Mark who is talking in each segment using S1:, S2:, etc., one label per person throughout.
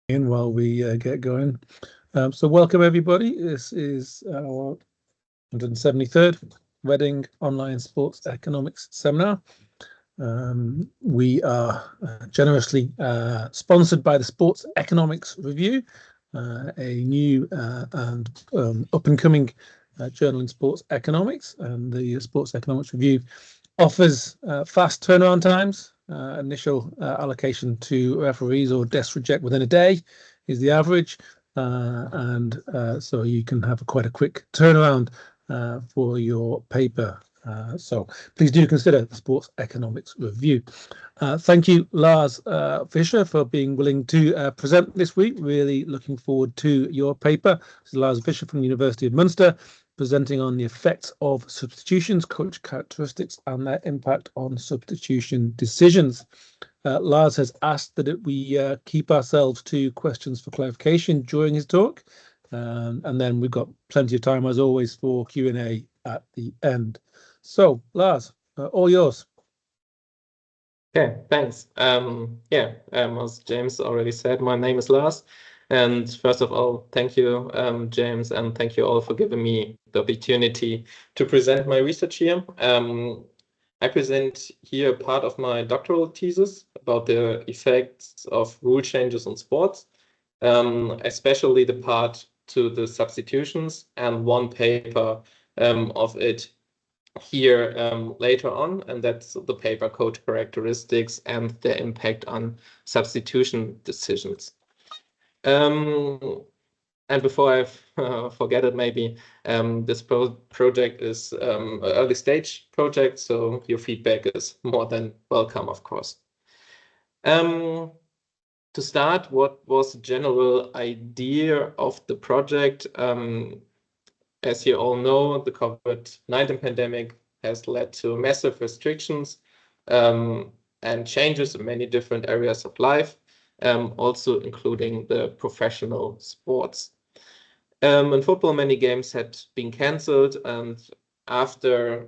S1: In while we get going. So welcome everybody. This is our 173rd Reading Online Sports Economics Seminar. We are generously sponsored by the Sports Economics Review, a new and up-and-coming journal in sports economics. And the Sports Economics Review offers fast turnaround times. Initial allocation to referees or desk reject within a day is the average, and so you can have quite a quick turnaround for your paper. So please do consider the Sports Economics Review. Thank you, Lars Vischer, for being willing to present this week. Really looking forward to your paper. This is Lars Vischer from the University of Munster, presenting on the effects of substitutions, coach characteristics, and their impact on substitution decisions. Lars has asked that we keep ourselves to questions for clarification during his talk, and then we've got plenty of time, as always, for Q&A at the end. So, Lars, all yours.
S2: Okay, thanks. As James already said, my name is Lars. And first of all, thank you, James, and thank you all for giving me the opportunity to present my research here. I present here part of my doctoral thesis about the effects of rule changes on sports, especially the part to the substitutions, and one paper of it here later on, and that's the paper Coach Characteristics and their impact on substitution decisions. And before I forget it, maybe this project is an early stage project, so your feedback is more than welcome, of course. To start, what was the general idea of the project? As you all know, the COVID-19 pandemic has led to massive restrictions and changes in many different areas of life, also including the professional sports. In football, many games had been cancelled, and after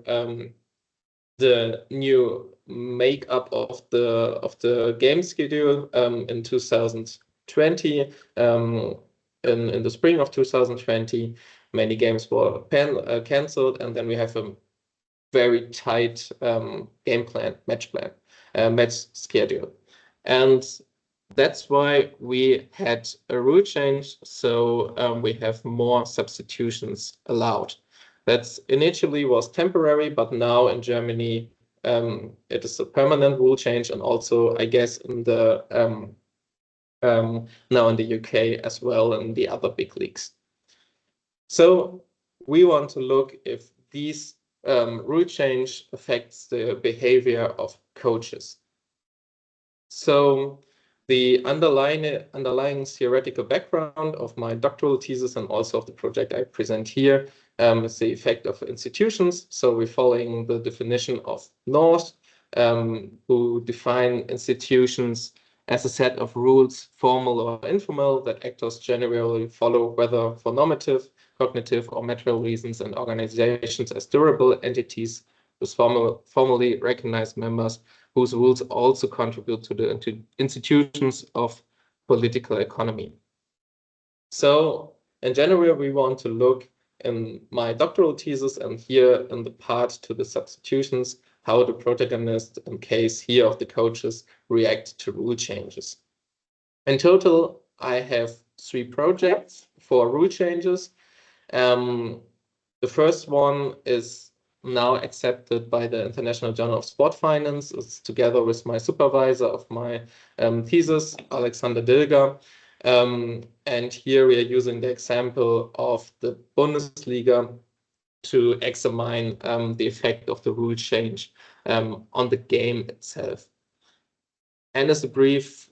S2: the new makeup of the game schedule in 2020, in the spring of 2020, many games were cancelled, and then we have a very tight match schedule. And that's why we had a rule change, so we have more substitutions allowed. That initially was temporary, but now in Germany it is a permanent rule change, and also, I guess, in the now in the UK as well, and the other big leagues. So we want to look if these rule change affects the behavior of coaches. So the underlying theoretical background of my doctoral thesis and also of the project I present here is the effect of institutions. So we're following the definition of Lars, who define institutions as a set of rules, formal or informal, that actors generally follow, whether for normative, cognitive, or material reasons, and organizations as durable entities with formally recognized members whose rules also contribute to the institutions of political economy. So in general, we want to look in my doctoral thesis and here in the part to the substitutions, how the protagonist, in case here of the coaches, react to rule changes. In total, I have 3 projects for rule changes. The first one is now accepted by the International Journal of Sport Finance. It's together with my supervisor of my thesis, Alexander Dilger. And here we are using the example of the Bundesliga to examine the effect of the rule change on the game itself. And as a brief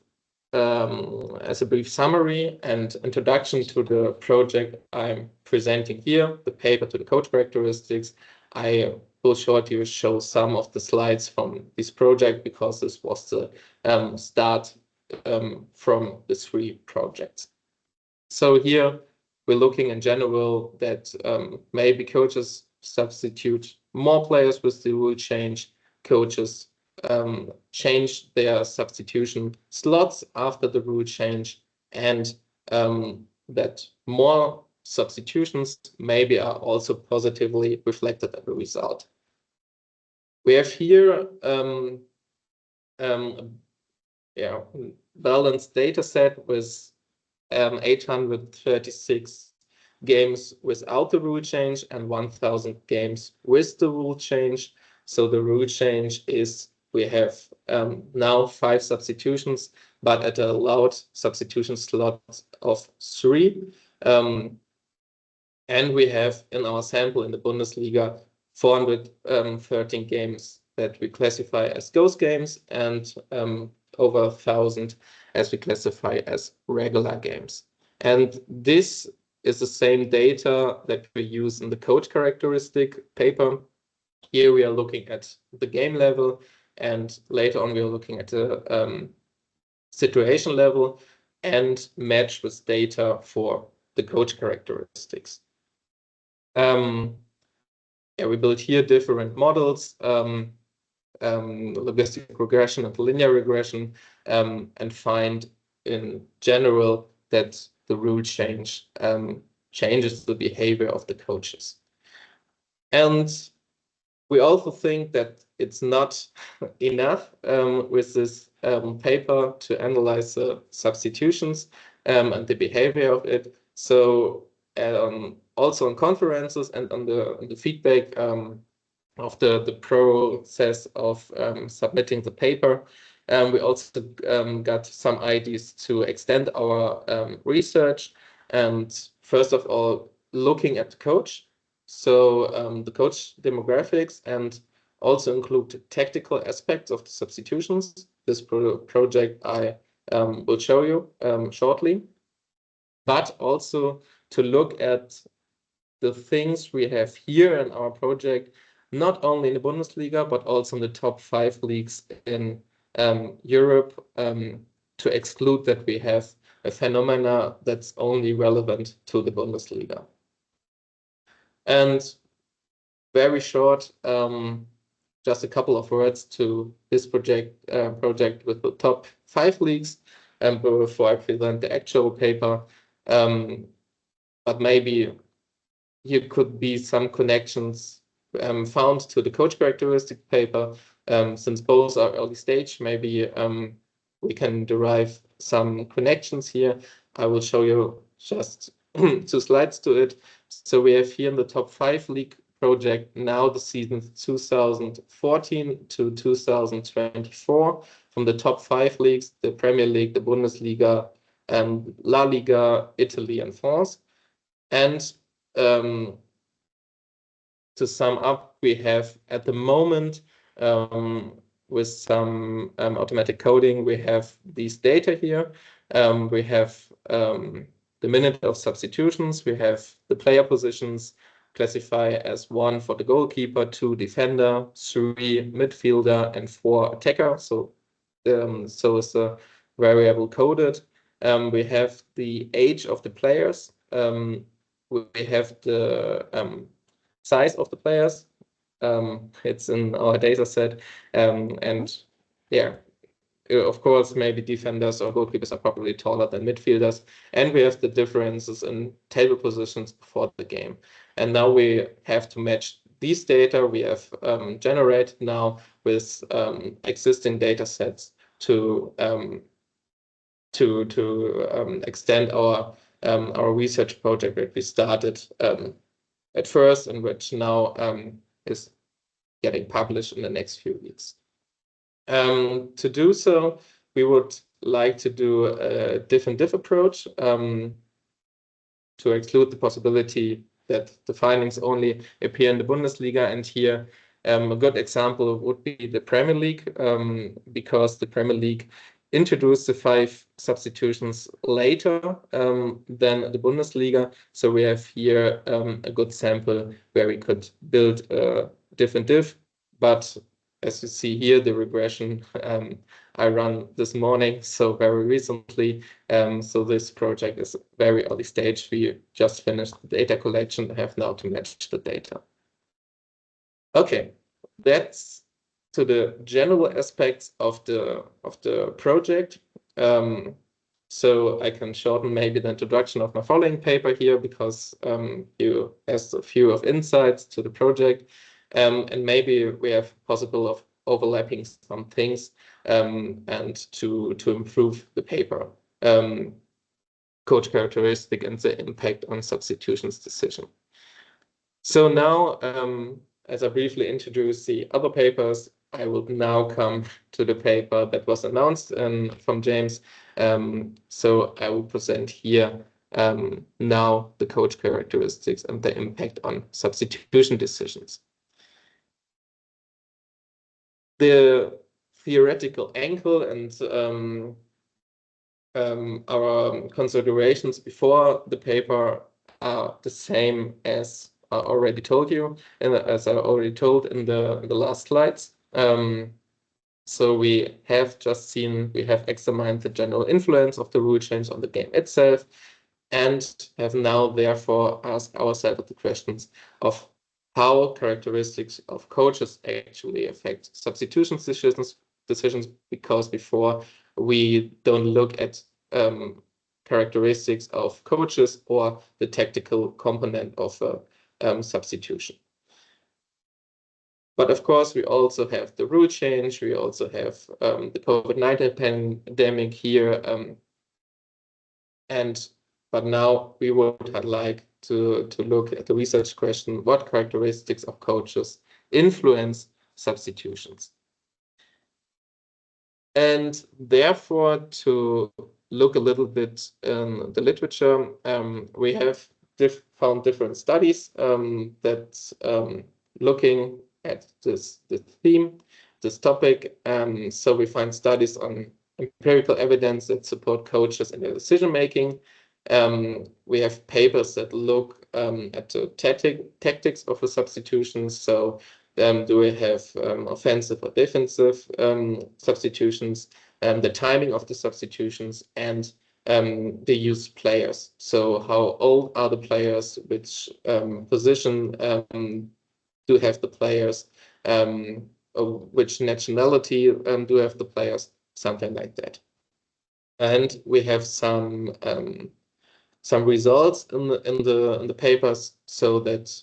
S2: summary and introduction to the project I'm presenting here, the paper to the coach characteristics, I will shortly show some of the slides from this project, because this was the start from the 3 projects. So here we're looking in general that maybe coaches substitute more players with the rule change. Coaches change their substitution slots after the rule change, and that more substitutions maybe are also positively reflected in the result. We have here balanced data set with 836 games without the rule change and 1,000 games with the rule change. So the rule change is we have now 5 substitutions, but at an allowed substitution slot of 3. And we have in our sample in the Bundesliga 413 games that we classify as ghost games and over 1,000 as we classify as regular games. And this is the same data that we use in the coach characteristic paper. Here we are looking at the game level, and later on we are looking at the situation level and match with data for the coach characteristics. We built here different models, logistic regression and linear regression, and find in general that the rule change changes the behavior of the coaches. And we also think that it's not enough with this paper to analyze the substitutions and the behavior of it. So also in conferences and on the feedback of the process of submitting the paper, we also got some ideas to extend our research. And first of all, looking at the coach. So the coach demographics and also include tactical aspects of the substitutions. This project I will show you shortly. But also to look at the things we have here in our project, not only in the Bundesliga, but also in the top 5 leagues in Europe, to exclude that we have a phenomena that's only relevant to the Bundesliga. And very short, just a couple of words to this project with the top 5 leagues before I present the actual paper. But maybe here could be some connections found to the coach characteristic paper. Since both are early stage, maybe we can derive some connections here. I will show you just 2 slides to it. So we have here in the top 5 league project now the season 2014 to 2024 from the top 5 leagues, the Premier League, the Bundesliga, La Liga, Italy, and France. And to sum up, we have at the moment, with some automatic coding, we have these data here. We have the minute of substitutions. We have the player positions classify as 1 for the goalkeeper, 2 defender, 3 midfielder, and 4 attacker. So it's a variable coded. We have the age of the players. We have the size of the players. It's in our data set. And yeah, of course, maybe defenders or goalkeepers are probably taller than midfielders. And we have the differences in table positions before the game. And now we have to match these data we have generated now with existing data sets to extend our research project that we started at first and which now is getting published in the next few weeks. To do so, we would like to do a diff approach to exclude the possibility that the findings only appear in the Bundesliga. And here a good example would be the Premier League, because the Premier League introduced the 5 substitutions later than the Bundesliga. So we have here a good sample where we could build a diff. But as you see here, the regression I run this morning, so very recently. So this project is very early stage. We just finished the data collection and have now to match the data. Okay, that's to the general aspects of the project. So I can shorten maybe the introduction of my following paper here, because you asked a few of insights to the project, and maybe we have possible of overlapping some things, and to improve the paper. Coach characteristic and the impact on substitutions decision. So now, as I briefly introduced the other papers, I will now come to the paper that was announced from James. So I will present here now the coach characteristics and the impact on substitution decisions. The theoretical angle and our considerations before the paper are the same as I already told you, and as I already told in the last slides. So we have examined the general influence of the rule change on the game itself, and have now therefore asked ourselves the questions of how characteristics of coaches actually affect substitution decisions, because before we don't look at characteristics of coaches or the tactical component of a substitution. But of course, we also have the rule change. We also have the COVID-19 pandemic here. But now we would like to look at the research question: what characteristics of coaches influence substitutions? And therefore, to look a little bit in the literature, we have found different studies that looking at this theme, this topic. So we find studies on empirical evidence that support coaches in their decision making. We have papers that look at the tactics of a substitution. So do we have offensive or defensive substitutions, the timing of the substitutions, and the used players. So how old are the players, which position do have the players, which nationality do have the players, something like that. And we have some results in the papers, so that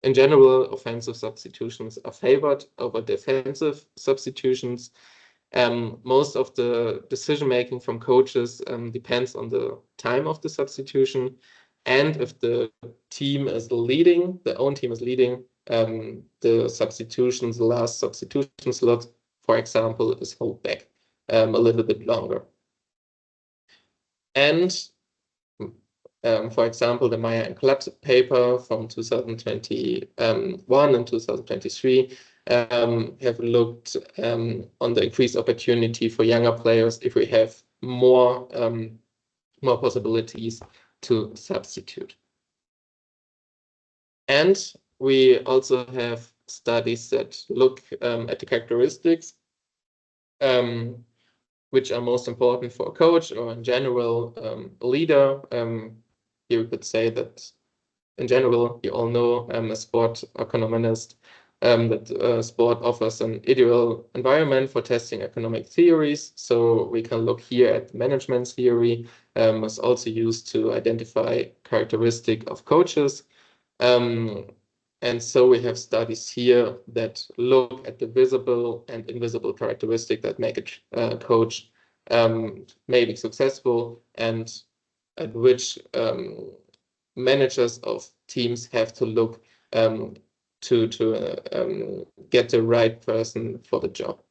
S2: in general, offensive substitutions are favored over defensive substitutions. Most of the decision-making from coaches depends on the time of the substitution. And if the team is leading, the own team is leading, the last substitution slot, for example, is held back a little bit longer. And for example, the Meyer and Klatt paper from 2021 and 2023 have looked on the increased opportunity for younger players if we have more possibilities to substitute. And we also have studies that look at the characteristics which are most important for a coach, or in general a leader. You could say that in general, you all know a sport economist, that sport offers an ideal environment for testing economic theories. So we can look here at management theory, is also used to identify characteristic of coaches. And so we have studies here that look at the visible and invisible characteristic that make a coach maybe successful, and at which managers of teams have to look to get the right person for the job.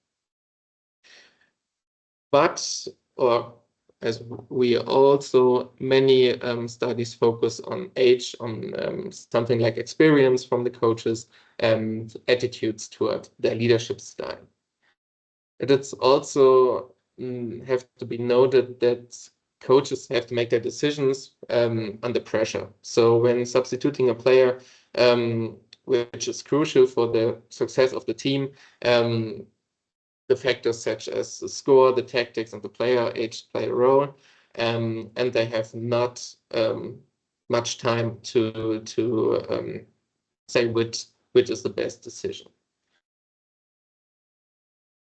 S2: But, or as we also, many studies focus on age, on something like experience from the coaches and attitudes toward their leadership style. It's also have to be noted that coaches have to make their decisions under pressure. So when substituting a player, which is crucial for the success of the team, the factors such as the score, the tactics, and the player age play a role, and they have not much time to say which is the best decision.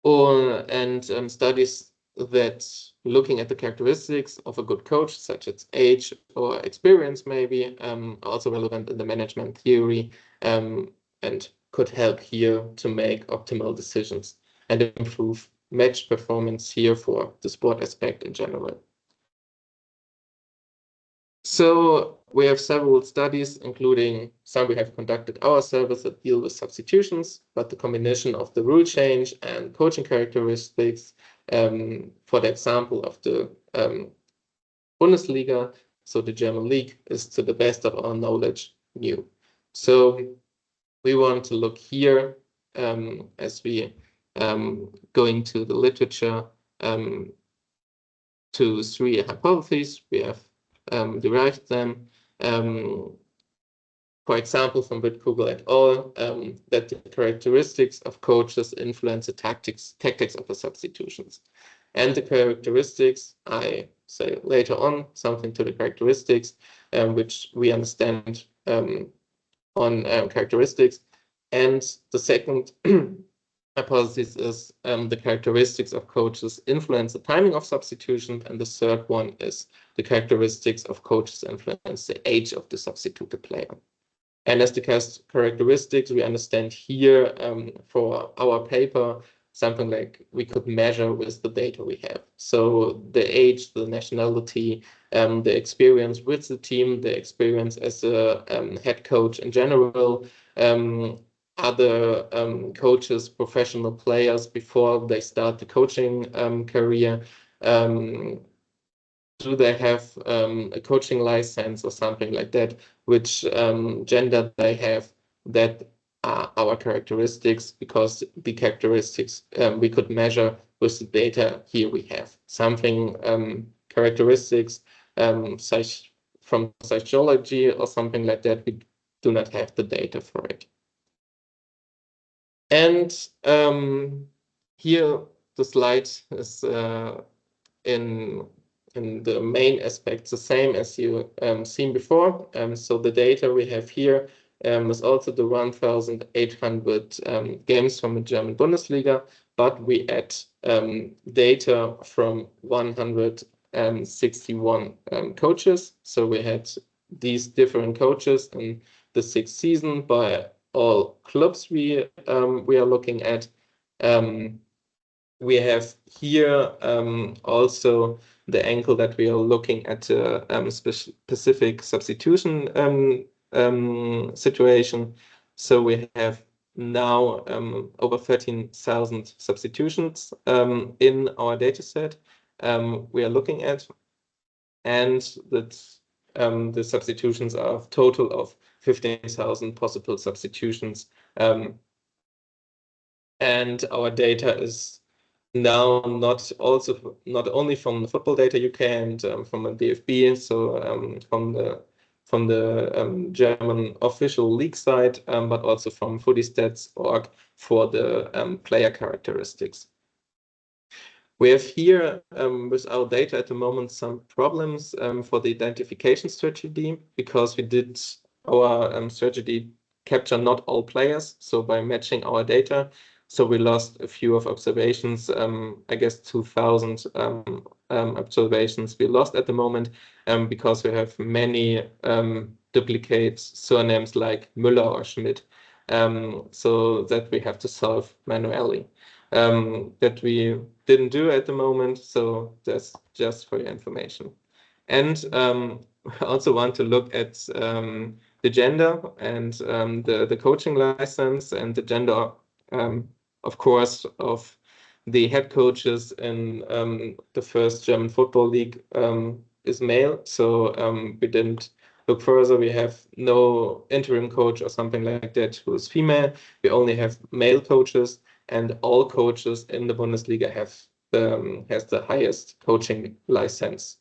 S2: And studies that looking at the characteristics of a good coach, such as age or experience, maybe also relevant in the management theory, and could help here to make optimal decisions and improve match performance here for the sport aspect in general. So we have several studies, including some we have conducted ourselves that deal with substitutions, but the combination of the rule change and coaching characteristics, for the example of the Bundesliga, so the German league, is to the best of our knowledge new. So we want to look here as we go into the literature to three hypotheses. We have derived them. For example, from Witt-Kugel et al., that the characteristics of coaches influence the tactics of the substitutions. And the characteristics, I say later on something to the characteristics, which we understand on characteristics. And the second hypothesis is the characteristics of coaches influence the timing of substitution, and the third one is the characteristics of coaches influence the age of the substituted player. And as the characteristics, we understand here for our paper something like we could measure with the data we have. So the age, the nationality, the experience with the team, the experience as a head coach in general, other coaches, professional players before they start the coaching career. Do they have a coaching license or something like that? Which gender they have? That are our characteristics, because the characteristics we could measure with the data here we have. Something characteristics such from psychology or something like that, we do not have the data for it. And here the slide is in the main aspects the same as you seen before. So the data we have here is also the 1,800 games from the German Bundesliga, but we add data from 161 coaches. So we had these different coaches in the 6th season by all clubs we are looking at. We have here also the angle that we are looking at a specific substitution situation. So we have now over 13,000 substitutions in our data set we are looking at, and that the substitutions are a total of 15,000 possible substitutions. And our data is now not only from the football data UK and from the DFB, so from the German official league side, but also from footystats.org for the player characteristics. We have here with our data at the moment some problems for the identification strategy, because we did our strategy capture not all players, so by matching our data. So we lost a few of observations, I guess 2,000 observations we lost at the moment, because we have many duplicate surnames like Müller or Schmidt, so that we have to solve manually. That we didn't do at the moment, so that's just for your information. And I also want to look at the gender and the coaching license, and the gender of course, of the head coaches in the first German football league is male. So we didn't look further. We have no interim coach or something like that who is female. We only have male coaches, and all coaches in the Bundesliga has the highest coaching license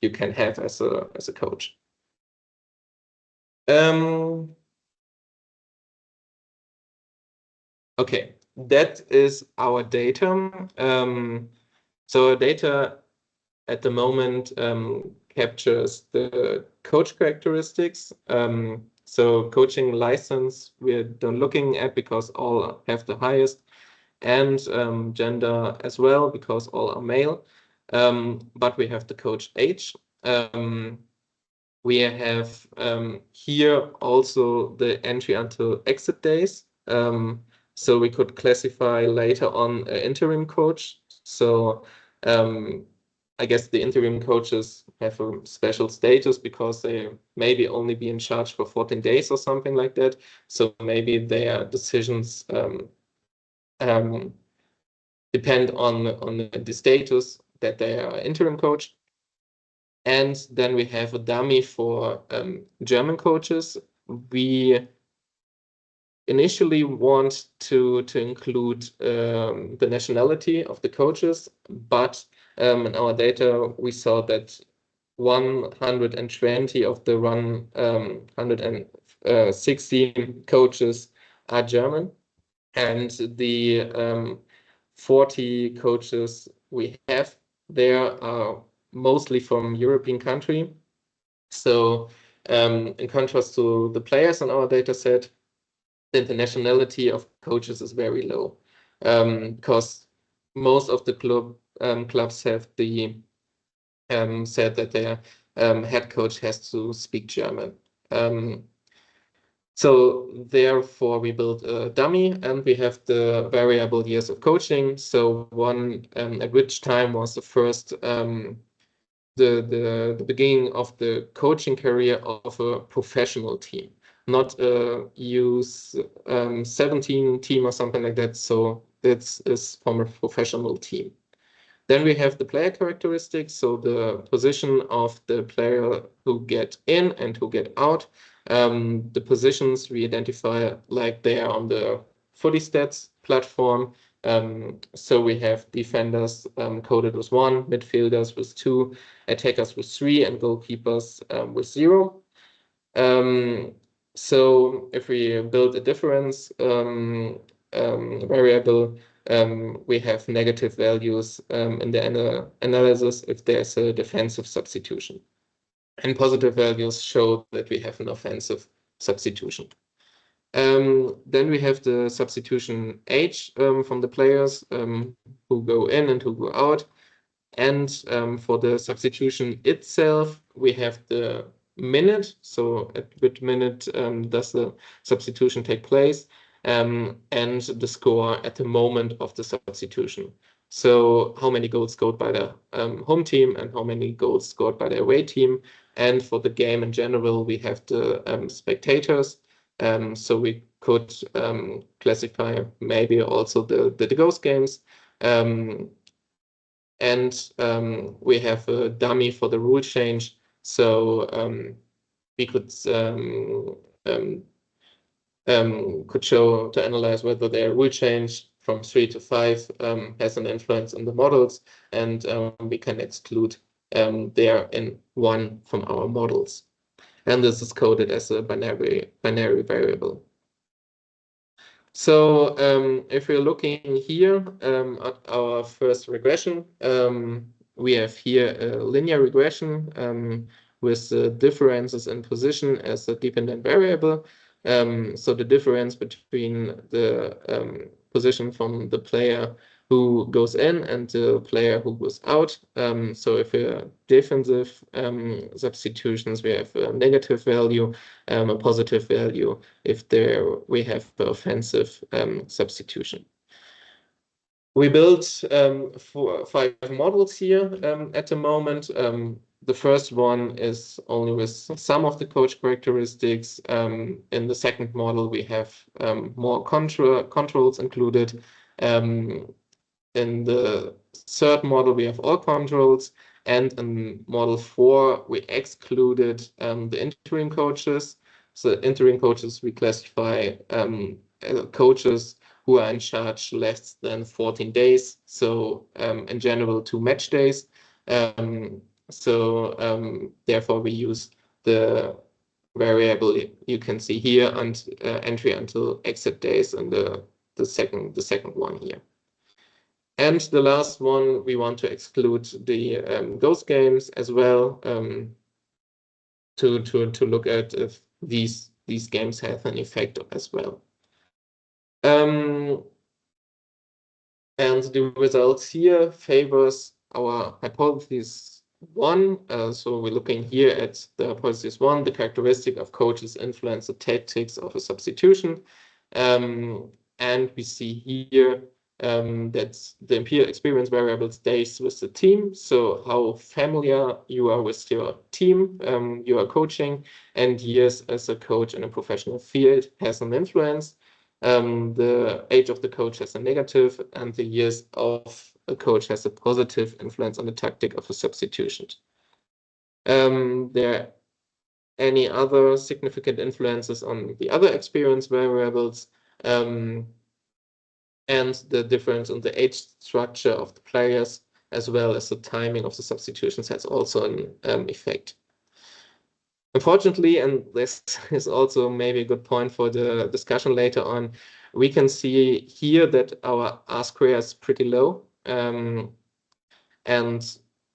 S2: you can have as a coach. Okay, that is our data. So our data at the moment captures the coach characteristics. So coaching license we're done looking at because all have the highest, and gender as well because all are male. but we have the coach age. We have here also the entry until exit days. So we could classify later on an interim coach. So I guess the interim coaches have a special status because they maybe only be in charge for 14 days or something like that. So maybe their decisions depend on the status that they are interim coach. And then we have a dummy for German coaches. We initially want to include the nationality of the coaches, but in our data we saw that 120 of the 116 coaches are German, and the 40 coaches we have there are mostly from European country. So in contrast to the players in our data set, the internationality of coaches is very low, because most of the clubs have the said that their head coach has to speak German. So therefore we built a dummy, and we have the variable years of coaching. So one at which time was the first the beginning of the coaching career of a professional team, not a U17 team or something like that. So this is from a professional team. Then we have the player characteristics, so the position of the player who get in and who get out. The positions we identify like they are on the Footy Stats platform. So we have defenders coded with 1, midfielders with 2, attackers with 3, and goalkeepers with 0. So if we build a difference variable, we have negative values in the analysis if there's a defensive substitution. And positive values show that we have an offensive substitution. Then we have the substitution age from the players who go in and who go out. And for the substitution itself, we have the minute. So at which minute does the substitution take place? And the score at the moment of the substitution. So how many goals scored by the home team and how many goals scored by the away team. And for the game in general, we have the spectators. So we could classify maybe also the ghost games. And we have a dummy for the rule change. So we could show to analyze whether their rule change from 3 to 5 has an influence on the models, and we can exclude there in 1 from our models. And this is coded as a binary variable. So if we're looking here at our first regression, we have here a linear regression with differences in position as a dependent variable. So the difference between the position from the player who goes in and the player who goes out. So if we're defensive substitutions, we have a negative value, a positive value if we have the offensive substitution. We built 5 models here at the moment. The first one is only with some of the coach characteristics. In the second model, we have more controls included. In the third model, we have all controls. And in model 4, we excluded the interim coaches. So interim coaches, we classify coaches who are in charge less than 14 days. So in general, 2 match days. Therefore, we use the variable you can see here and entry until exit days and the second one here. And the last one, we want to exclude the ghost games as well to look at if these games have an effect as well. And the results here favors our hypothesis 1. So we're looking here at the hypothesis 1, the characteristic of coaches influence the tactics of a substitution. And we see here that the empirical experience variable stays with the team. So how familiar you are with your team you are coaching, and years as a coach in a professional field has an influence. The age of the coach has a negative, and the years of a coach has a positive influence on the tactic of a substitution. There are any other significant influences on the other experience variables, and the difference in the age structure of the players, as well as the timing of the substitutions, has also an effect. Unfortunately, and this is also maybe a good point for the discussion later on, we can see here that our R-square is pretty low, and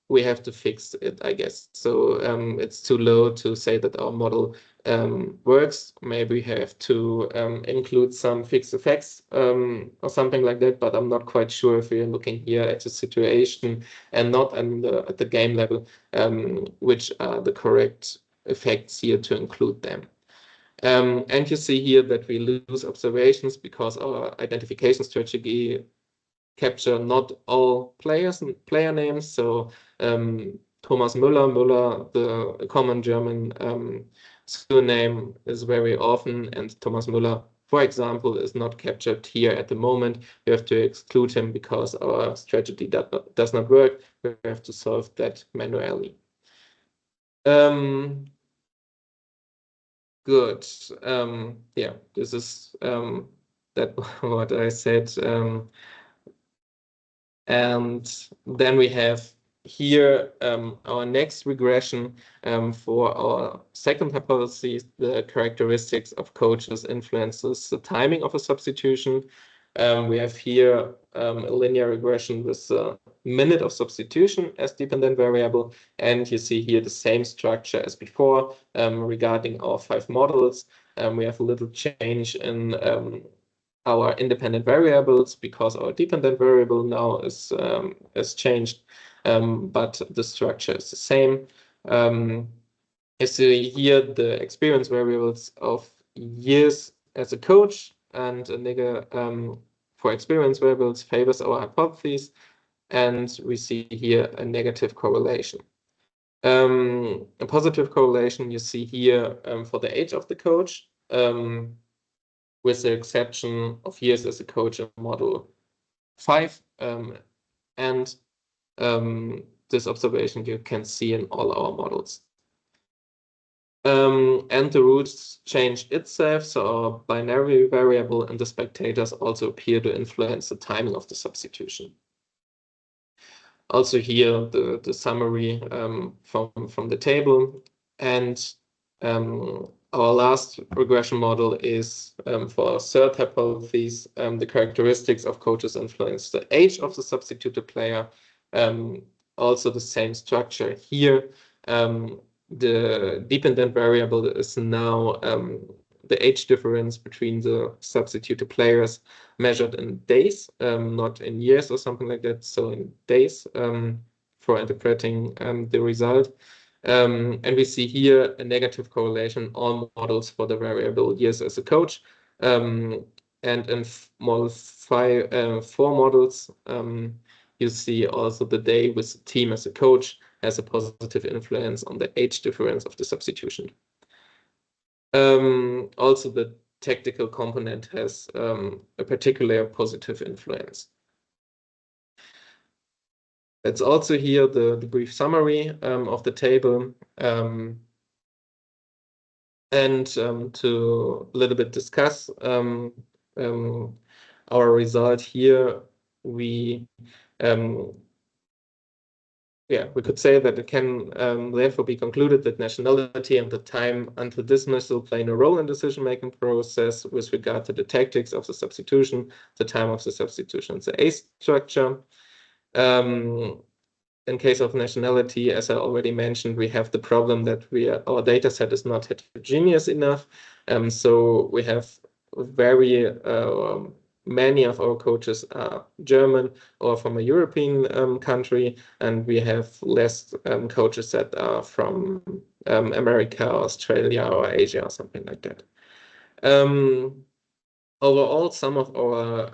S2: we have to fix it, I guess. So it's too low to say that our model works. Maybe we have to include some fixed effects or something like that, but I'm not quite sure if we're looking here at the situation and not at the game level, which are the correct effects here to include them. And you see here that we lose observations because our identification strategy capture not all players and player names. So Thomas Müller, the common German surname, is very often, and Thomas Müller, for example, is not captured here at the moment. We have to exclude him because our strategy does not work. We have to solve that manually. Good. Yeah, this is that what I said. And then we have here our next regression for our second hypothesis, the characteristics of coaches influences the timing of a substitution. We have here a linear regression with the minute of substitution as dependent variable, and you see here the same structure as before regarding our 5 models. We have a little change in our independent variables because our dependent variable now is changed, but the structure is the same. You see here the experience variables of years as a coach, and a nigger for experience variables favors our hypothesis, and we see here a negative correlation. A positive correlation you see here for the age of the coach, with the exception of years as a coach in model 5. And this observation you can see in all our models. And the roots changed itself, so our binary variable and the spectators also appear to influence the timing of the substitution. Also here the summary from the table, and our last regression model is for our third hypothesis, the characteristics of coaches influence the age of the substituted player. Also the same structure here. The dependent variable is now the age difference between the substituted players measured in days, not in years or something like that, so in days for interpreting the result. And we see here a negative correlation on models for the variable years as a coach. And in model 4 models, you see also the day with the team as a coach has a positive influence on the age difference of the substitution. Also, the tactical component has a particular positive influence. That's also here the brief summary of the table. And to a little bit discuss our result here, we could say that it can therefore be concluded that nationality and the time until dismissal play no role in decision-making process with regard to the tactics of the substitution, the time of the substitution, the A structure. In case of nationality, as I already mentioned, we have the problem that our data set is not heterogeneous enough. So we have very many of our coaches are German or from a European country, and we have less coaches that are from America, Australia, or Asia, or something like that. Overall, some of our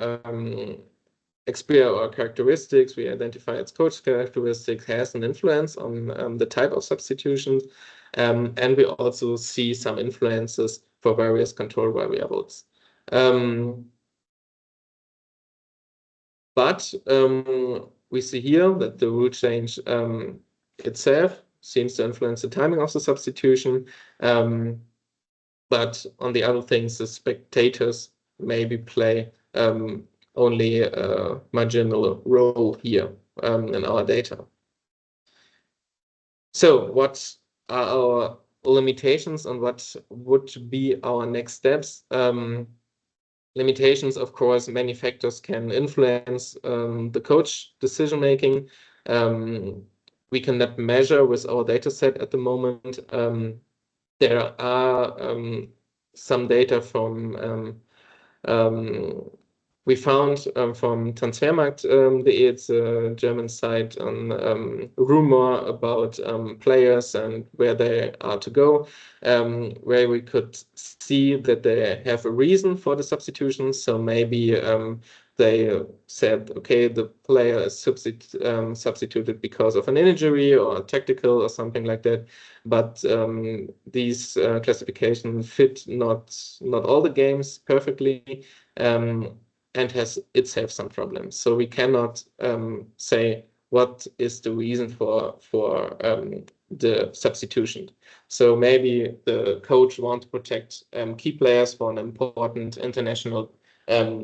S2: experience or characteristics we identify as coach characteristics has an influence on the type of substitutions, and we also see some influences for various control variables. But we see here that the rule change itself seems to influence the timing of the substitution. But on the other things, the spectators maybe play only a marginal role here in our data. So what are our limitations and what would be our next steps? Limitations, of course, many factors can influence the coach decision-making. We cannot measure with our data set at the moment. There are some data from we found from Transfermarkt.de, it's a German site on rumor about players and where they are to go, where we could see that they have a reason for the substitution. So maybe they said, okay, the player is substituted because of an injury or tactical or something like that. But these classifications fit not all the games perfectly. And has itself some problems. So we cannot say what is the reason for the substitution. So maybe the coach wants to protect key players for an important international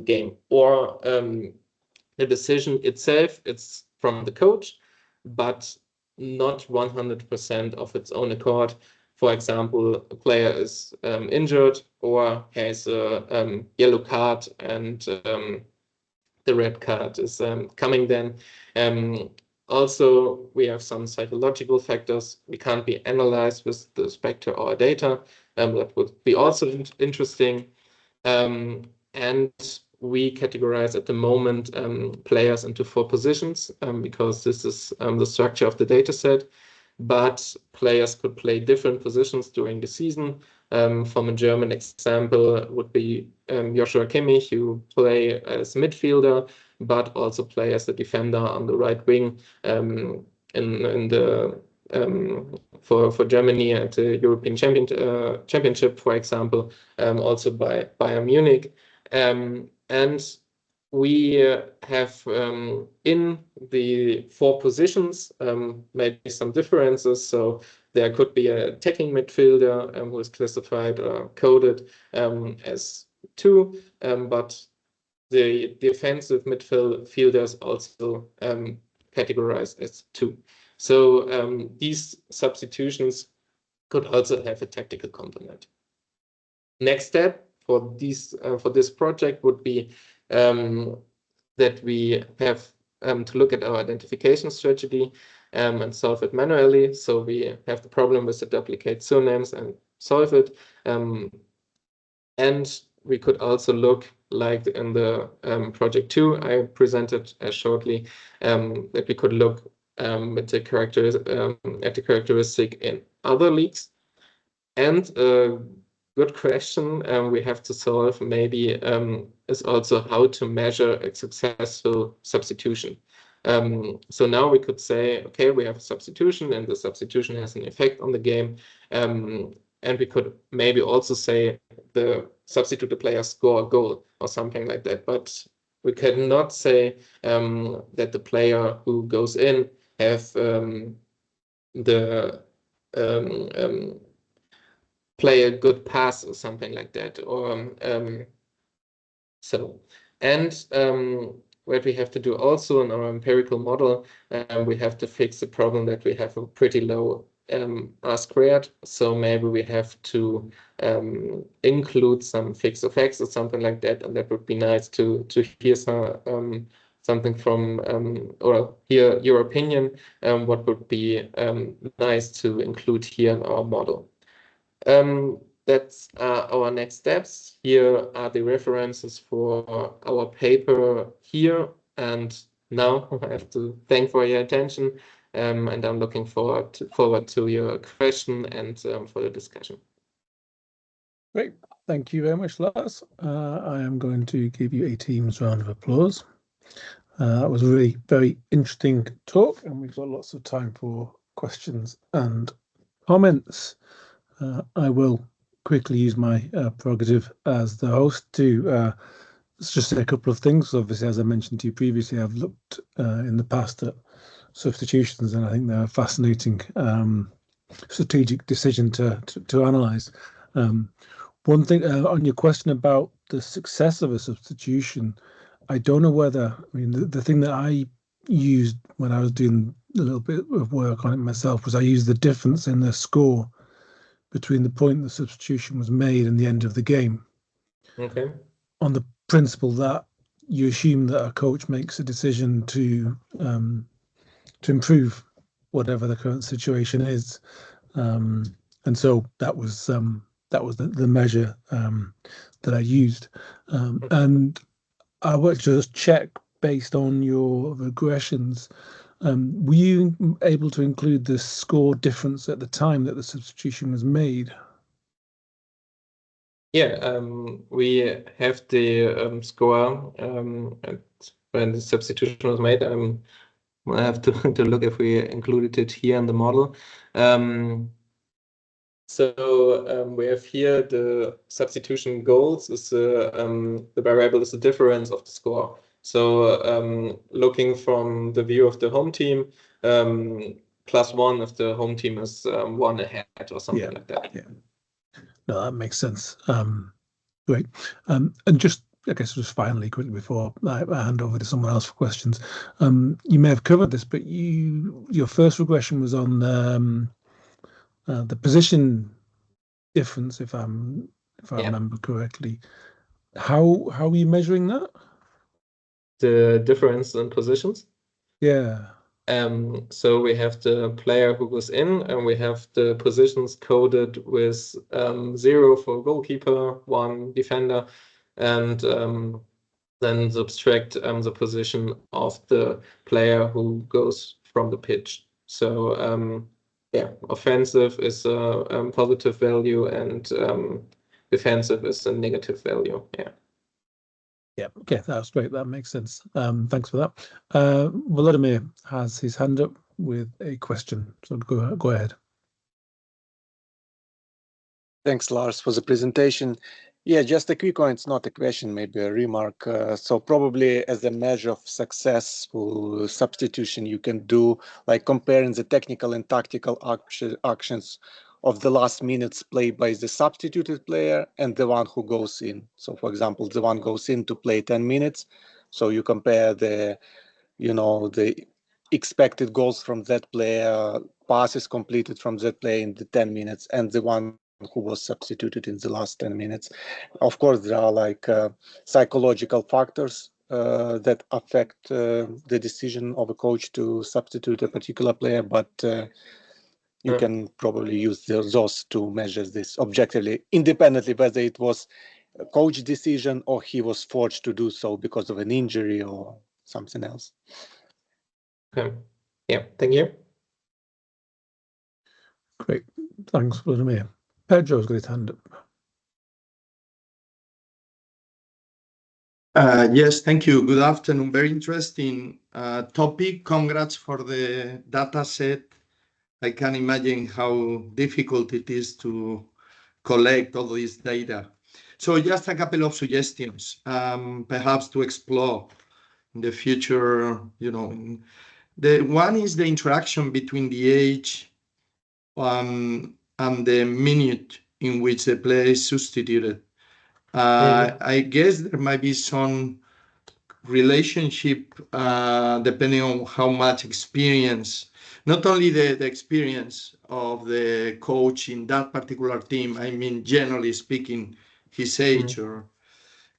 S2: game, or the decision itself, it's from the coach, but not 100% of its own accord. For example, a player is injured or has a yellow card, and the red card is coming then. Also, we have some psychological factors. We can't be analyzed with the spectre or data. That would be also interesting. And we categorize at the moment players into 4 positions because this is the structure of the data set. But players could play different positions during the season. From a German example would be Joshua Kimmich, who play as midfielder, but also play as a defender on the right wing in the for Germany at the European Championship, for example, also by Bayern Munich. And we have in the 4 positions maybe some differences. So there could be a attacking midfielder who is classified or coded as 2, but the defensive midfielders also categorized as 2. So these substitutions could also have a tactical component. Next step for this project would be that we have to look at our identification strategy and solve it manually. So we have the problem with the duplicate surnames and solve it. And we could also look, like in the project 2 I presented shortly, that we could look at the characteristic in other leagues. And good question we have to solve maybe is also how to measure a successful substitution. So now we could say, okay, we have a substitution and the substitution has an effect on the game. And we could maybe also say the substituted players score a goal or something like that. But we cannot say that the player who goes in have the play a good pass or something like that. Or so. And what we have to do also in our empirical model, we have to fix the problem that we have a pretty low R². So maybe we have to include some fixed effects or something like that. And that would be nice to hear something from or hear your opinion. What would be nice to include here in our model. that's our next steps. Here are the references for our paper here. And now I have to thank for your attention. And I'm looking forward to your question and for the discussion.
S1: Great. Thank you very much, Lars. I am going to give you a team's round of applause. That was a really very interesting talk, and we've got lots of time for questions and comments. I will quickly use my prerogative as the host to just say a couple of things. Obviously, as I mentioned to you previously, I've looked in the past at substitutions, and I think they're a fascinating strategic decision to analyze. One thing on your question about the success of a substitution, I don't know whether, I mean, the thing that I used when I was doing a little bit of work on it myself was I used the difference in the score between the point the substitution was made and the end of the game.
S2: Okay.
S1: On the principle that you assume that a coach makes a decision to improve whatever the current situation is, and so that was the measure that I used, and I would just check based on your regressions. Were you able to include the score difference at the time that the substitution was made?
S2: Yeah, we have the score when the substitution was made. I have to look if we included it here in the model. So we have here the substitution goals is the variable is the difference of the score. So looking from the view of the home team, +1 if the home team is 1 ahead or something like that.
S1: Yeah. No, that makes sense. Great. And just, I guess, just finally, quickly before I hand over to someone else for questions, you may have covered this, but your first regression was on the position difference, if I remember correctly. How are you measuring that?
S2: The difference in positions?
S1: Yeah.
S2: So we have the player who goes in, and we have the positions coded with 0 for goalkeeper, 1 defender, and then subtract the position of the player who goes from the pitch. So yeah, offensive is a positive value, and defensive is a negative value. Yeah.
S1: Yeah, okay, that's great. That makes sense. Thanks for that. Volodymyr has his hand up with a question, so go ahead.
S3: Thanks, Lars, for the presentation. Yeah, just a quick one. It's not a question, maybe a remark. So probably as a measure of successful substitution, you can do like comparing the technical and tactical actions of the last minutes played by the substituted player and the one who goes in. So for example, the one goes in to play 10 minutes. So you compare the expected goals from that player, passes completed from that player in the 10 minutes, and the one who was substituted in the last 10 minutes. Of course, there are like psychological factors that affect the decision of a coach to substitute a particular player, but you can probably use those to measure this objectively, independently, whether it was a coach decision or he was forced to do so because of an injury or something else.
S2: Okay. Yeah, thank you.
S1: Great. Thanks, Volodymyr. Pedro's got his hand up.
S4: Yes, thank you. Good afternoon. Very interesting topic. Congrats for the data set. I can imagine how difficult it is to collect all this data. So just a couple of suggestions, perhaps to explore in the future. The one is the interaction between the age and the minute in which the player is substituted. I guess there might be some relationship depending on how much experience, not only the experience of the coach in that particular team, I mean, generally speaking, his age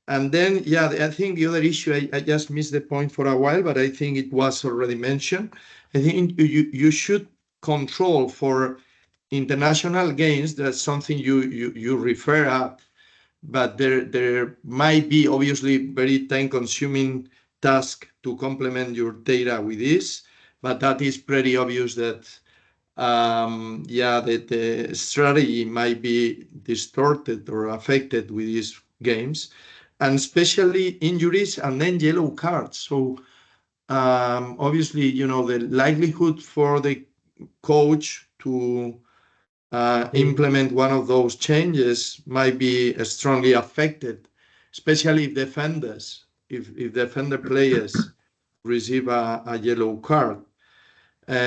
S4: and then, yeah, I think the other issue, I just missed the point for a while, but I think it was already mentioned. I think you should control for international games, that's something you refer at, but there might be obviously very time-consuming task to complement your data with this, but that is pretty obvious that the strategy might be distorted or affected with these games, and especially injuries and then yellow cards. So obviously, the likelihood for the coach to implement one of those changes might be strongly affected, especially if defender players receive a yellow card.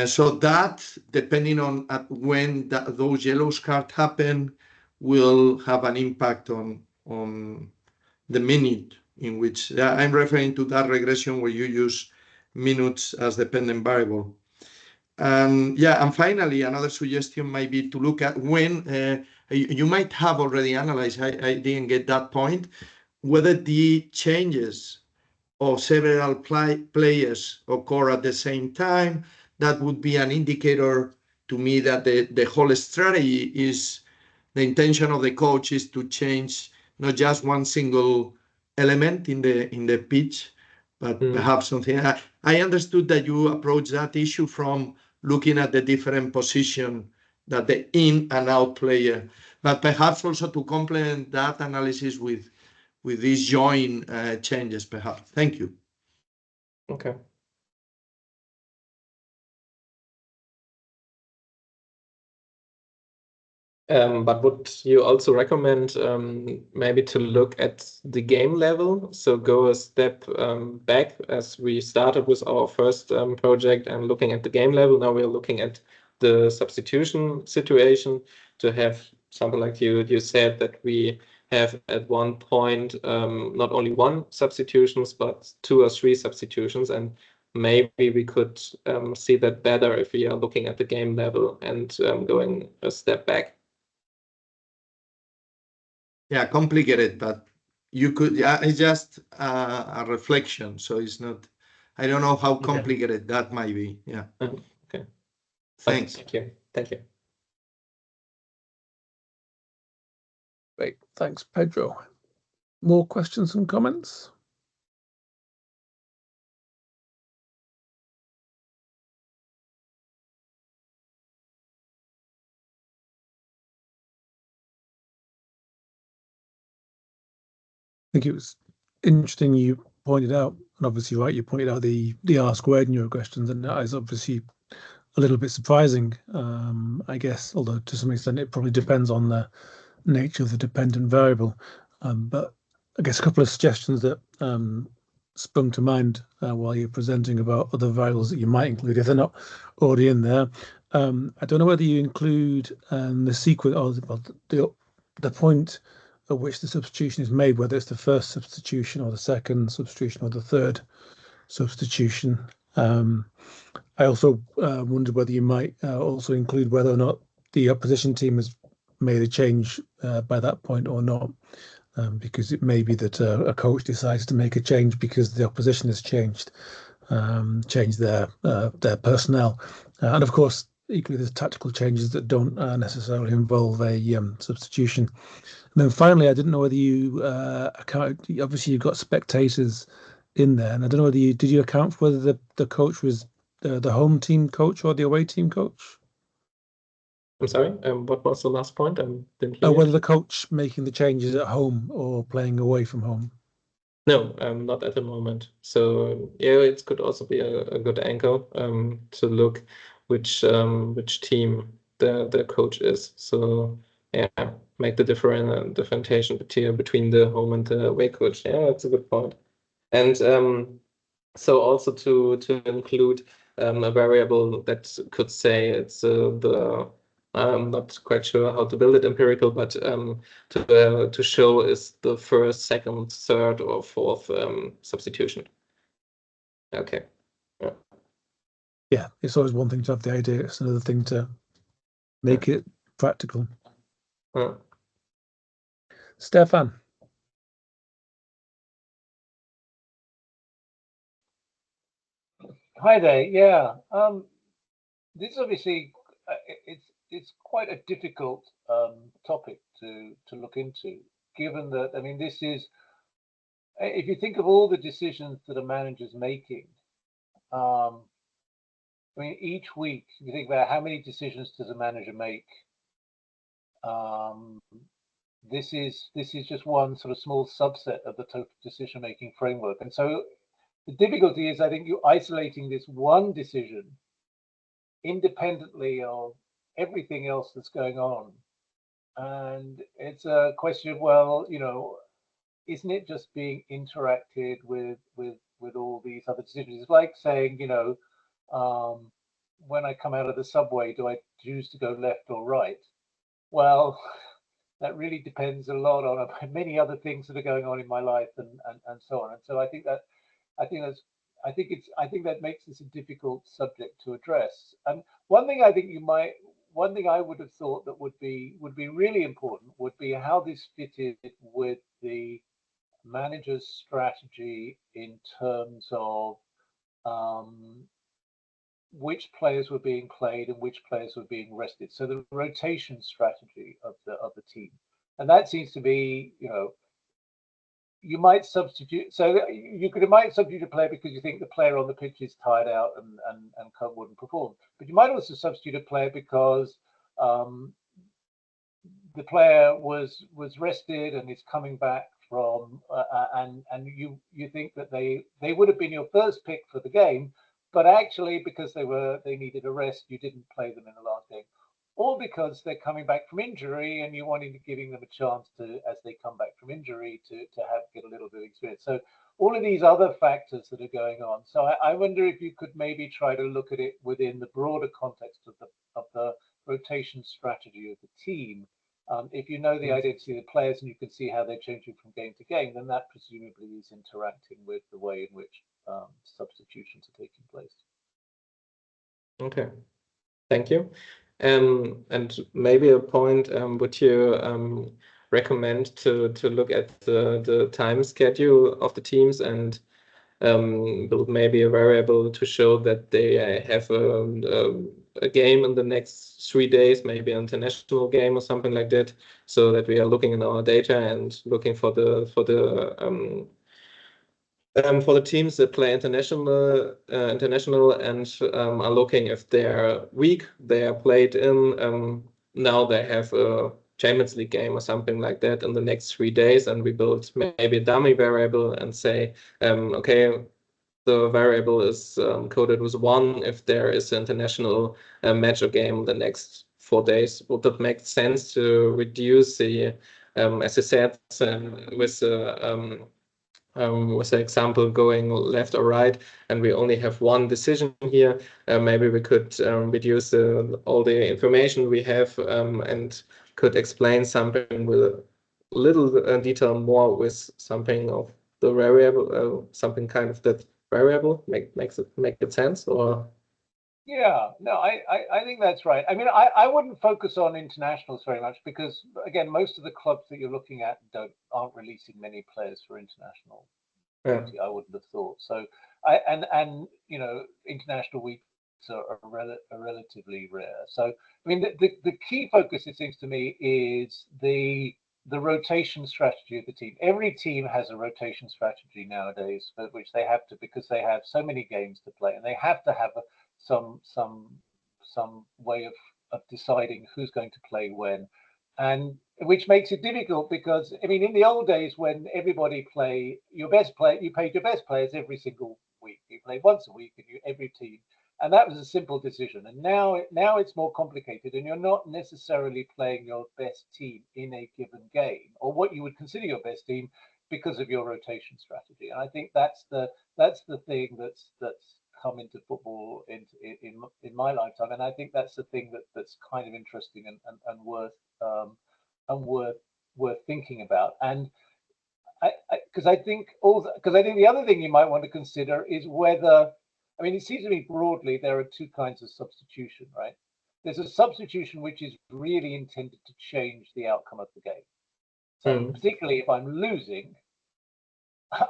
S4: So that, depending on when those yellow cards happen, will have an impact on the minute in which I'm referring to that regression where you use minutes as dependent variable. And finally, another suggestion might be to look at when you might have already analyzed, I didn't get that point, whether the changes of several players occur at the same time. That would be an indicator to me that the whole strategy is, the intention of the coach is to change not just one single element in the pitch, but perhaps something. I understood that you approach that issue from looking at the different position that the in and out player, but perhaps also to complement that analysis with these join changes, perhaps. Thank you.
S2: Okay. But would you also recommend maybe to look at the game level? So go a step back, as we started with our first project and looking at the game level. Now we're looking at the substitution situation to have something like you said, that we have at one point not only one substitutions, but 2 or 3 substitutions. And maybe we could see that better if we are looking at the game level and going a step back.
S4: Yeah, complicated, but you could. Yeah, it's just a reflection, so it's not. I don't know how complicated that might be. Yeah.
S2: Okay.
S4: Thanks.
S2: Thank you. Thank you.
S1: Great. Thanks, Pedro. More questions and comments? I think it was interesting you pointed out, and obviously right, you pointed out the R squared in your questions, and that is obviously a little bit surprising, I guess, although to some extent it probably depends on the nature of the dependent variable. But I guess a couple of suggestions that sprung to mind while you're presenting about other variables that you might include if they're not already in there. I don't know whether you include the sequence or the point at which the substitution is made, whether it's the first substitution or the second substitution or the third substitution. I also wondered whether you might also include whether or not the opposition team has made a change by that point or not, because it may be that a coach decides to make a change because the opposition has changed their personnel, and of course equally there's tactical changes that don't necessarily involve a substitution. And then finally, I didn't know whether you account. Obviously, you've got spectators in there, and I don't know whether did you account for whether the coach was the home team coach or the away team coach?
S2: I'm sorry. What was the last point? I didn't hear.
S1: Whether the coach making the changes at home or playing away from home.
S2: No, not at the moment. So yeah, it could also be a good angle to look which team the coach is. So yeah, make the differentiation between the home and the away coach. Yeah, that's a good point. And so also to include a variable that could say it's the I'm not quite sure how to build it empirical, but to show is the first, second, third, or fourth substitution. Okay.
S1: Yeah, it's always one thing to have the idea; it's another thing to make it practical. Stefan.
S5: Hi there. Yeah. This is obviously it's quite a difficult topic to look into, given that, I mean, this is, if you think of all the decisions that a manager's making, I mean, each week, if you think about how many decisions does a manager make, this is just one sort of small subset of the total decision-making framework. And so the difficulty is, I think, you're isolating this one decision independently of everything else that's going on. And it's a question of, well, you know, isn't it just being interacted with all these other decisions? It's like saying, you know, when I come out of the subway, do I choose to go left or right? Well, that really depends a lot on many other things that are going on in my life and so on. And so I think that makes this a difficult subject to address. And one thing I would have thought that would be really important would be how this fitted with the manager's strategy in terms of which players were being played and which players were being rested. So the rotation strategy of the team, and that seems to be, you know, you might substitute. So you might substitute a player because you think the player on the pitch is tired out and wouldn't perform. But you might also substitute a player because the player was rested and is coming back from, and you think that they would have been your first pick for the game, but actually because they needed a rest, you didn't play them in the last game, or because they're coming back from injury and you wanted to giving them a chance to, as they come back from injury, to get a little bit of experience. So all of these other factors that are going on. So I wonder if you could maybe try to look at it within the broader context of the rotation strategy of the team. If you know the identity of the players and you can see how they're changing from game to game, then that presumably is interacting with the way in which substitutions are taking place.
S2: Okay, thank you. And maybe a point, would you recommend to look at the time schedule of the teams and build maybe a variable to show that they have a game in the next 3 days, maybe an international game or something like that, so that we are looking in our data and looking for the teams that play international and are looking if their week they are played in, now they have a Champions League game or something like that in the next 3 days, and we build maybe a dummy variable and say, okay, the variable is coded with 1 if there is an international match or game the next 4 days. Would that make sense to reduce the, as you said, with the example going left or right, and we only have one decision here, maybe we could reduce all the information we have and could explain something with a little detail more with something of the variable, something kind of that variable. Make it sense? Or
S5: yeah, no, I think that's right. I mean, I wouldn't focus on internationals very much because, again, most of the clubs that you're looking at aren't releasing many players for international duty, I wouldn't have thought. So and you know, international weeks are relatively rare. So I mean, the key focus, it seems to me, is the rotation strategy of the team. Every team has a rotation strategy nowadays, but which they have to, because they have so many games to play, and they have to have some way of deciding who's going to play when, and which makes it difficult because, I mean, in the old days when everybody play your best player, you paid your best players every single week. You played once a week, and every team, and that was a simple decision. And now it's more complicated, and you're not necessarily playing your best team in a given game, or what you would consider your best team, because of your rotation strategy. And I think that's the thing that's come into football in my lifetime, and I think that's the thing that's kind of interesting and worth thinking about. And because I think the other thing you might want to consider is whether, I mean, it seems to me broadly there are two kinds of substitution, right? There's a substitution which is really intended to change the outcome of the game. So particularly if I'm losing,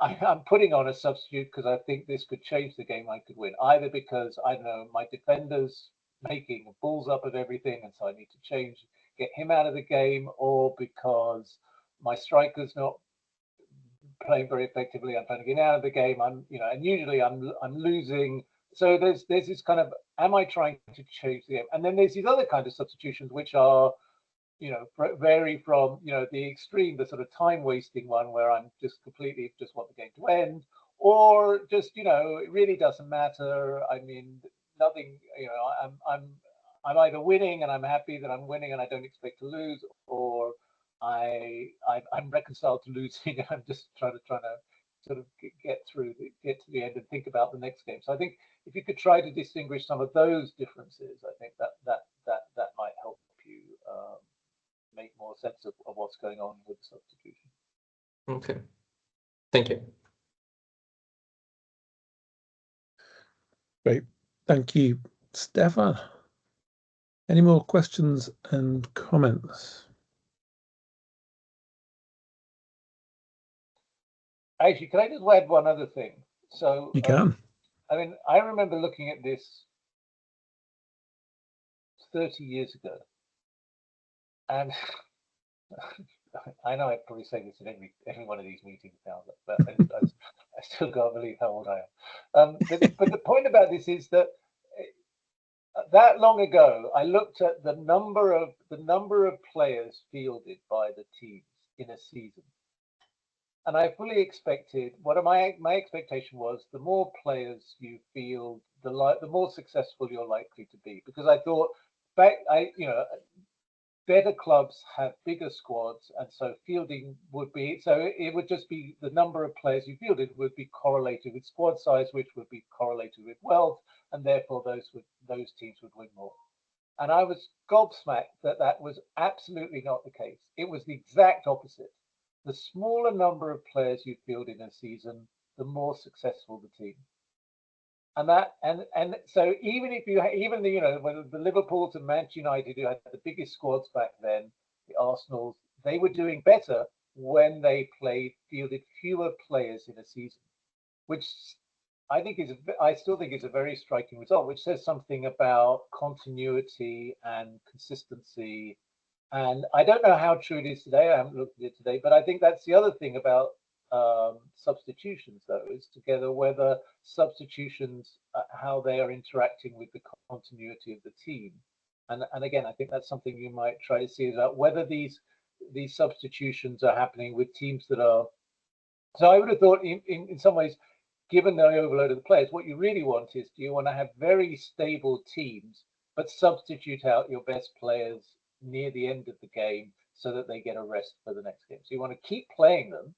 S5: I'm putting on a substitute because I think this could change the game, I could win, either because, I don't know, my defenders making balls up of everything, and so I need to get him out of the game, or because my striker's not playing very effectively, I'm trying to get out of the game. And usually I'm losing. So there's this kind of, am I trying to change the game? And then there's these other kind of substitutions which are, vary from the extreme, the sort of time wasting one where I'm just want the game to end, or just it really doesn't matter. I mean, nothing. I'm either winning and I'm happy that I'm winning and I don't expect to lose, or I'm reconciled to losing and I'm just trying to sort of get to the end and think about the next game. So I think if you could try to distinguish some of those differences, I think that might help you make more sense of what's going on with substitution.
S2: Okay, thank you.
S1: Great, thank you, Stefan. Any more questions and comments?
S5: Actually, can I just add one other thing? So
S1: You can.
S5: I mean, I remember looking at this 30 years ago, and I know I probably say this in every one of these meetings now, but I still can't believe how old I am. But the point about this is that that long ago, I looked at the number of players fielded by the teams in a season, and I fully expected. My expectation was the more players you field, the more successful you're likely to be, because I thought better clubs have bigger squads, and so fielding would be, so it would just be the number of players you fielded would be correlated with squad size, which would be correlated with wealth, and therefore those teams would win more. And I was gobsmacked that was absolutely not the case. It was the exact opposite. The smaller number of players you field in a season, the more successful the team. And so even when the Liverpools and Manchester United, who had the biggest squads back then, the Arsenals, they were doing better when they fielded fewer players in a season, which I still think is a very striking result, which says something about continuity and consistency. And I don't know how true it is today. I haven't looked at it today, but I think that's the other thing about substitutions, though, is together whether substitutions, how they are interacting with the continuity of the team. And again, I think that's something you might try to see, about whether these substitutions are happening with teams that are. So I would have thought in some ways, given the overload of the players, what you really want is, do you want to have very stable teams, but substitute out your best players near the end of the game so that they get a rest for the next game? So you want to keep playing them,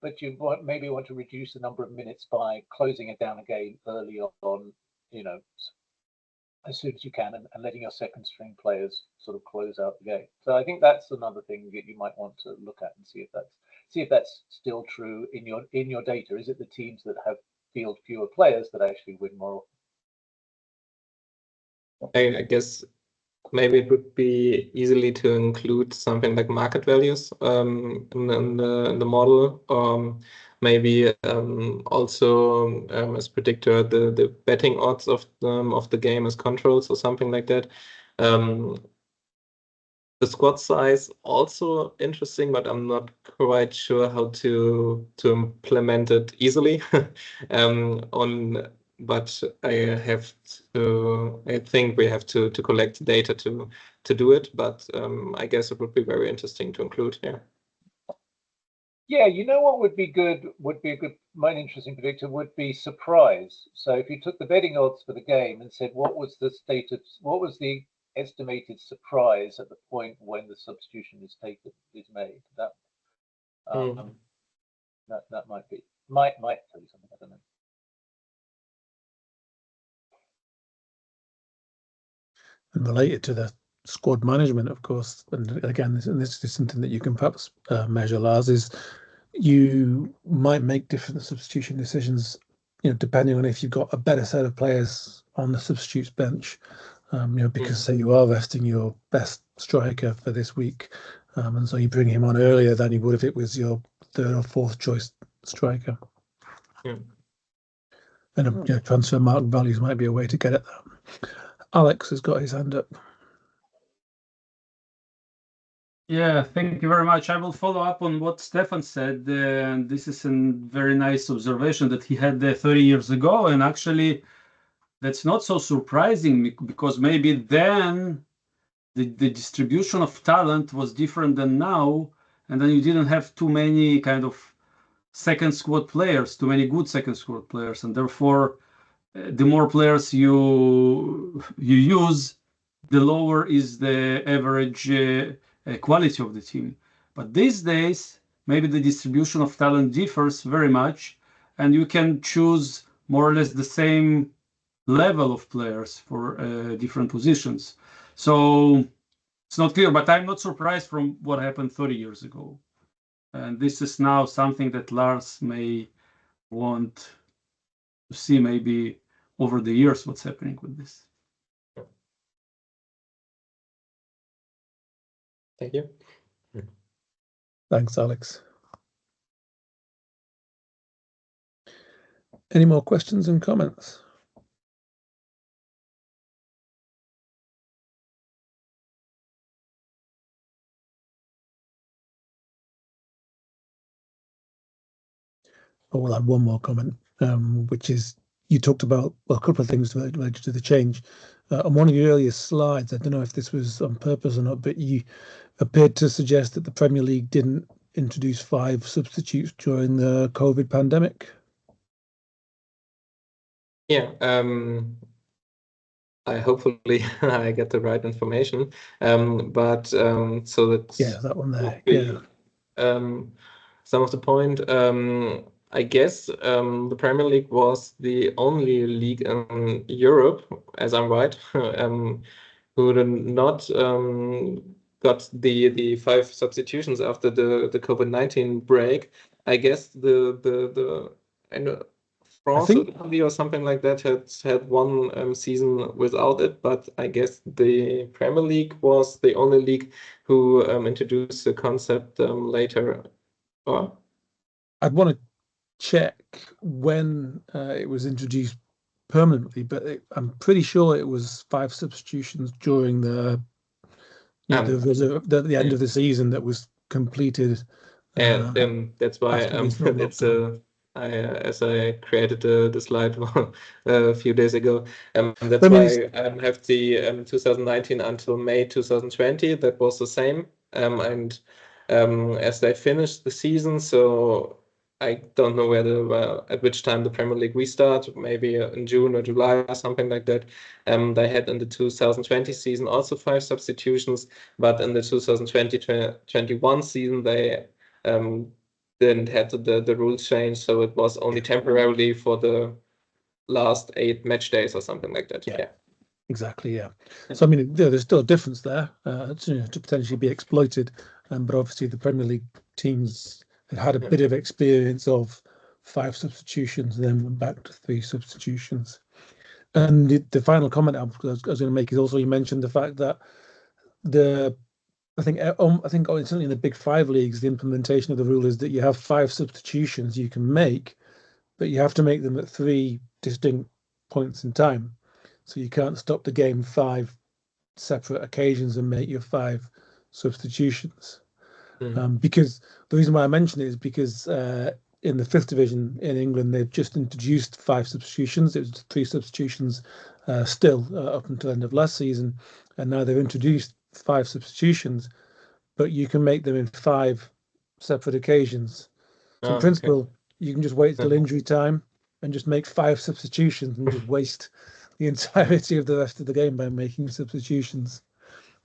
S5: but you maybe want to reduce the number of minutes by closing it down again early on, as soon as you can, and letting your second string players sort of close out the game. So I think that's another thing that you might want to look at and see if that's still true in your data. Is it the teams that have field fewer players that actually win more often?
S2: I guess maybe it would be easily to include something like market values in the model. Maybe also as predictor the betting odds of the game as controls or something like that. The squad size also interesting, but I'm not quite sure how to implement it easily. But I think we have to collect data to do it. But I guess it would be very interesting to include here.
S5: Yeah, what would be good, an interesting predictor would be surprise. So if you took the betting odds for the game and said what was the estimated surprise at the point when the substitution is made, that might tell you something. I don't know.
S1: And related to the squad management, of course, and again, this is something that you can perhaps measure, Lars, is you might make different substitution decisions, depending on if you've got a better set of players on the substitutes bench, because say you are resting your best striker for this week, and so you bring him on earlier than you would if it was your third or fourth choice striker.
S2: Yeah.
S1: And transfer market values might be a way to get at that. Alex has got his hand up.
S6: Yeah, thank you very much. I will follow up on what Stefan said. This is a very nice observation that he had 30 years ago. And actually, that's not so surprising because maybe then the distribution of talent was different than now. And then you didn't have too many kind of second squad players, too many good second squad players. And therefore, the more players you use, the lower is the average quality of the team. But these days, maybe the distribution of talent differs very much, and you can choose more or less the same level of players for different positions. So it's not clear, but I'm not surprised from what happened 30 years ago. And this is now something that Lars may want to see maybe over the years what's happening with this.
S2: Thank you.
S1: Thanks, Alex. Any more questions and comments? I will add one more comment, which is you talked about, well, a couple of things related to the change. On one of your earlier slides, I don't know if this was on purpose or not, but you appeared to suggest that the Premier League didn't introduce 5 substitutes during the COVID pandemic.
S2: Yeah, I hopefully I get the right information. But so that
S1: Yeah, that one there.
S2: be,
S1: Yeah.
S2: Some of the point. I guess the Premier League was the only league in Europe, as I'm right, who did not got the 5 substitutions after the COVID-19 break. I guess the France or Italy or something like that had one season without it, but I guess the Premier League was the only league who introduced the concept later.
S1: I'd want to check when it was introduced permanently, but I'm pretty sure it was 5 substitutions during the end of the season that was completed.
S2: And that's why it's as I created the slide a few days ago. That's why I have the 2019 until May 2020. That was the same. And as they finished the season, so I don't know whether at which time the Premier League restart, maybe in June or July or something like that. They had in the 2020 season also 5 substitutions, but in the 2020-21 season they didn't have the rules change, so it was only temporarily for the last 8 match days or something like that.
S1: Yeah. Exactly, yeah. So I mean, there's still a difference there to potentially be exploited, but obviously the Premier League teams had a bit of experience of 5 substitutions and then went back to 3 substitutions. And the final comment I was going to make is also you mentioned the fact that I think certainly in the Big 5 leagues, the implementation of the rule is that you have 5 substitutions you can make, but you have to make them at 3 distinct points in time. So you can't stop the game 5 separate occasions and make your 5 substitutions. Because the reason why I mention it is because in the 5th division in England, they've just introduced 5 substitutions. It was 3 substitutions still up until the end of last season. And now they've introduced 5 substitutions, but you can make them in 5 separate occasions. So in principle, you can just wait till injury time and just make 5 substitutions and just waste the entirety of the rest of the game by making substitutions.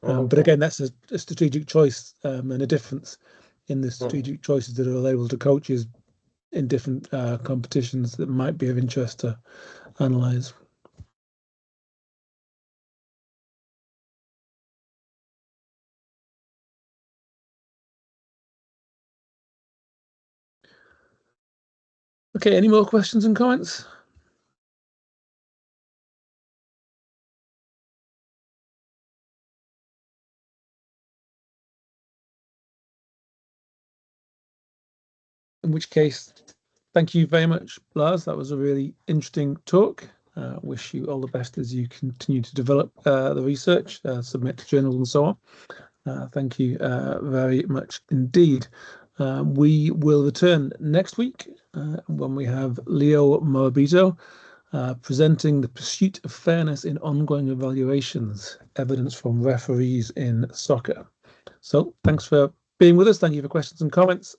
S1: But again, that's a strategic choice and a difference in the strategic choices that are available to coaches in different competitions that might be of interest to analyze. Okay, any more questions and comments? In which case, thank you very much, Lars. That was a really interesting talk. Wish you all the best as you continue to develop the research, submit to journals and so on. Thank you very much indeed. We will return next week when we have Leo Morabito presenting the pursuit of fairness in ongoing evaluations, evidence from referees in soccer. So thanks for being with us. Thank you for questions and comments.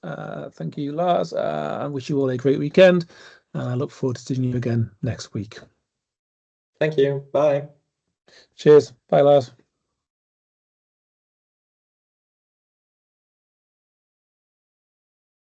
S1: Thank you, Lars. I wish you all a great weekend. I look forward to seeing you again next week.
S2: Thank you. Bye.
S1: Cheers. Bye, Lars.